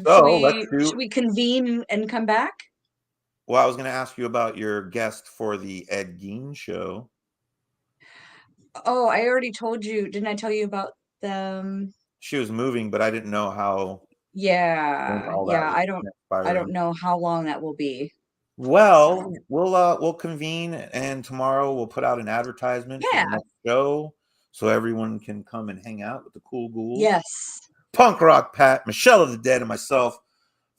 So should we convene and come back? Well, I was going to ask you about your guest for the Ed Gein show. Oh, I already told you. Didn't I tell you about them? She was moving, but I didn't know how. Yeah. I don't know how long that will be. Well, we'll convene, and tomorrow we'll put out an advertisement for the next show, so everyone can come and hang out with the Cool Ghouls. Yes. Punk Rock Pat, Michelle of the Dead, and myself,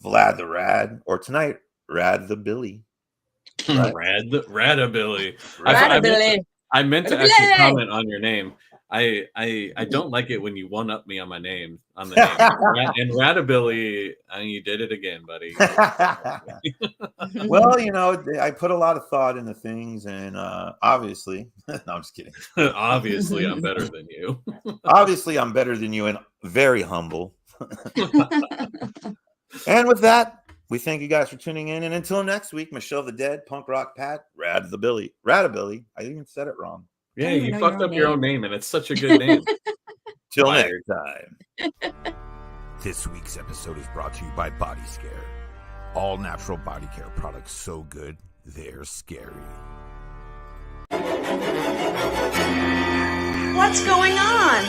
Vlad the Rad, or tonight, Rad the Billy. Right? Radabilly. Radabilly. I meant to actually comment on your name. I don't like it when you one up me on my name on the name. And Radabilly, you did it again, buddy. Well, you know, I put a lot of thought into things, and obviously, no, I'm just kidding. Obviously, I'm better than you. Obviously, I'm better than you, and very humble. And with that, we thank you guys for tuning in. And until next week, Michelle the Dead, Punk Rock Pat, Radabilly. I even said it wrong. Yeah, you fucked up your own name, and it's such a good name. Till next time. This week's episode is brought to you by Body Scare. All natural body care products so good, they're scary. What's going on?